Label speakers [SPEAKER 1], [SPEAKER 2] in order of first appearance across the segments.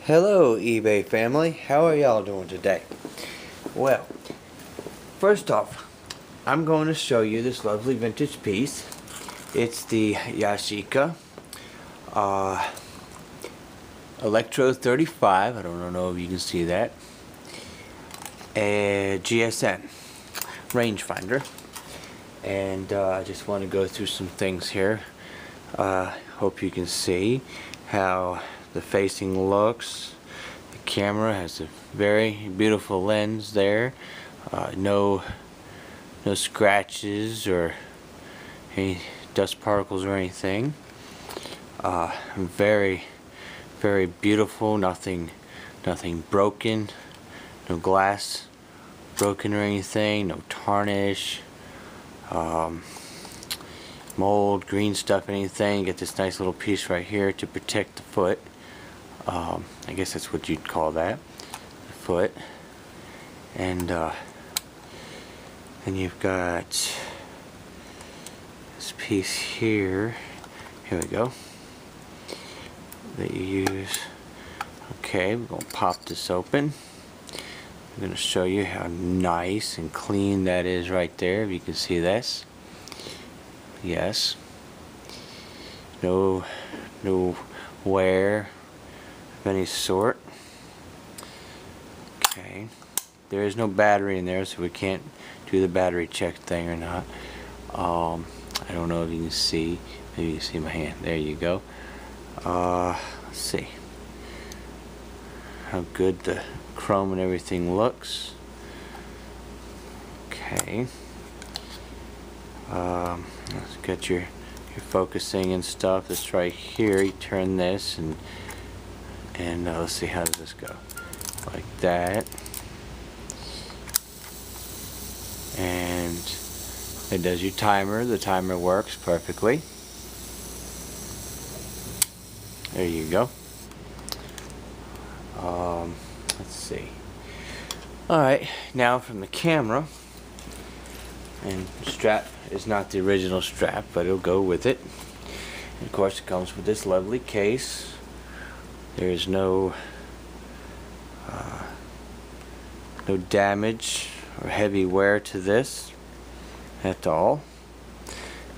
[SPEAKER 1] Hello eBay family, how are y'all doing today? Well, first off, I'm going to show you this lovely vintage piece. It's the Yashica Electro 35, I don't know if you can see that, a GSN Rangefinder. And I just want to go through some things here. Hope you can see how the facing looks. The camera has a very beautiful lens there. No scratches or any dust particles or anything. Very beautiful. Nothing broken. No glass broken or anything. No tarnish. Mold, green stuff, anything. Get this nice little piece right here to protect the foot. I guess that's what you'd call that, the foot. And then you've got this piece here. Here we go. That you use. Okay, we're going to pop this open. I'm going to show you how nice and clean that is right there. If you can see this. Yes. No wear of any sort. Okay. There is no battery in there, so we can't do the battery check thing or not. I don't know if you can see. Maybe you can see my hand. There you go. Let's see how good the chrome and everything looks. Okay. Let's get your focusing and stuff. It's right here. You turn this and let's see, how does this go? Like that. And it does your timer. The timer works perfectly. There you go. Let's see. Alright, now from the camera, and strap is not the original strap, but it'll go with it. And of course it comes with this lovely case. There's no damage or heavy wear to this at all.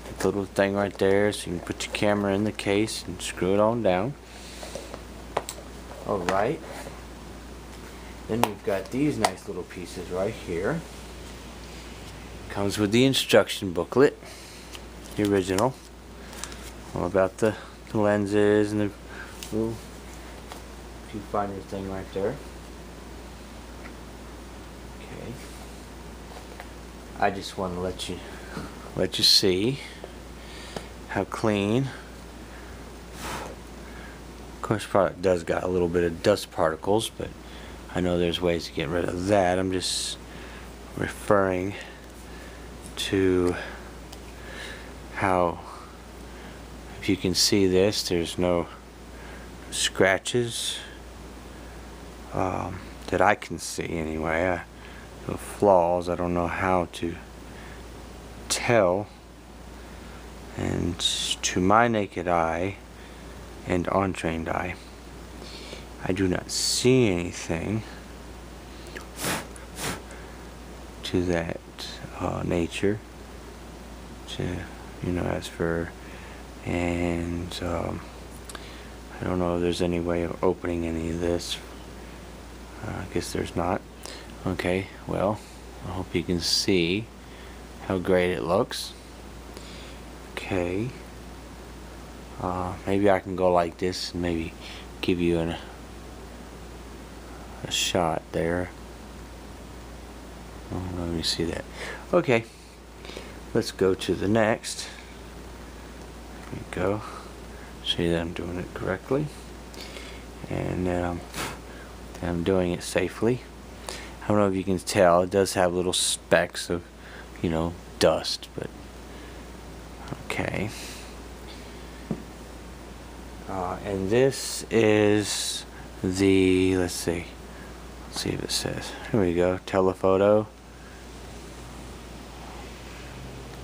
[SPEAKER 1] That little thing right there, so you can put your camera in the case and screw it on down. Alright. Then you've got these nice little pieces right here. Comes with the instruction booklet, the original, all about the lenses and the little viewfinder thing right there. Okay. I just want to let you see how clean. Of course, product does got a little bit of dust particles, but I know there's ways to get rid of that. I'm just referring to how, if you can see this, there's no scratches that I can see anyway. No flaws. I don't know how to tell, and to my naked eye and untrained eye, I do not see anything to that nature, to, as for, and I don't know if there's any way of opening any of this. I guess there's not. Okay, well, I hope you can see how great it looks. Okay, maybe I can go like this and maybe give you a shot there. Oh, let me see that. Okay, let's go to the next. There we go. See that I'm doing it correctly, and I'm doing it safely. I don't know if you can tell, it does have little specks of, dust, but okay. And this is the, let's see if it says, here we go, telephoto.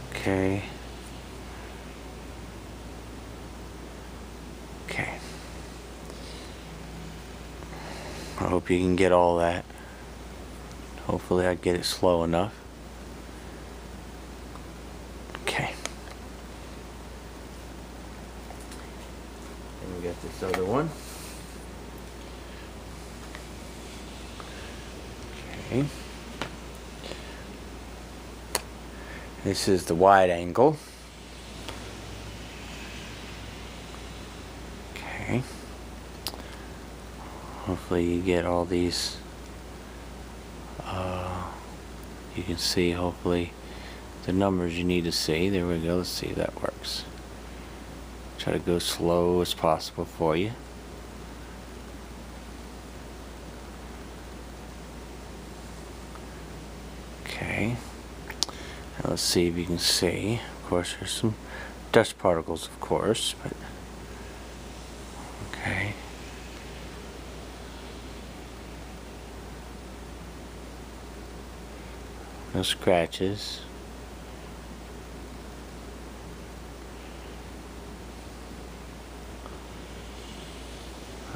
[SPEAKER 1] Okay. I hope you can get all that. Hopefully I get it slow enough. Okay. And we got this other one. Okay. This is the wide angle. Okay. Hopefully you get all these. You can see hopefully the numbers you need to see. There we go. Let's see if that works. Try to go slow as possible for you. Okay. Now let's see if you can see. Of course, there's some dust particles, of course, but okay. No scratches.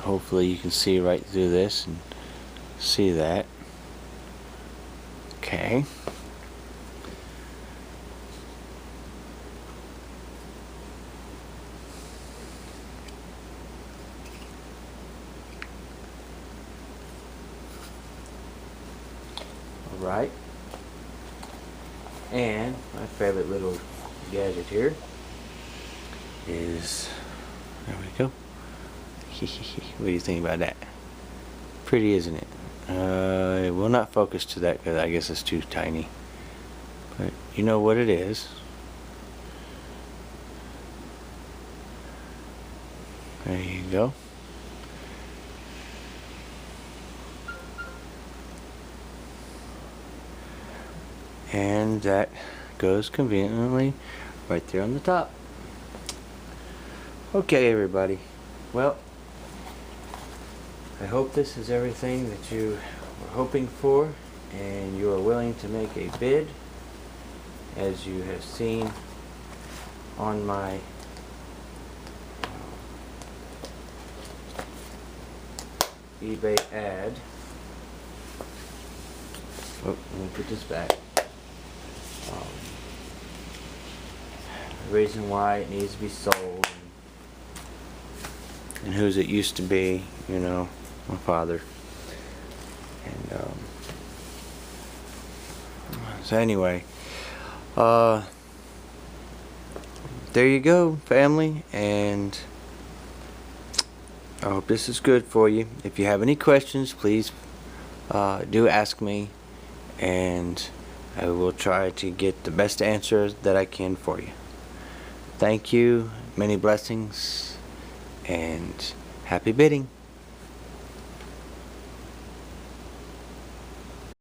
[SPEAKER 1] Hopefully you can see right through this and see that. Okay. All right. And my favorite little gadget here is, there we go. What do you think about that? Pretty, isn't it? It will not focus to that because I guess it's too tiny. But you know what it is. There you go. And that goes conveniently right there on the top. Okay, everybody. Well, I hope this is everything that you were hoping for, and you are willing to make a bid, as you have seen on my eBay ad. Oh, let me put this back. The reason why it needs to be sold, and whose it used to be, you know, my father. And so anyway, there you go, family, and I hope this is good for you. If you have any questions, please do ask me, and I will try to get the best answers that I can for you. Thank you, many blessings, and happy bidding.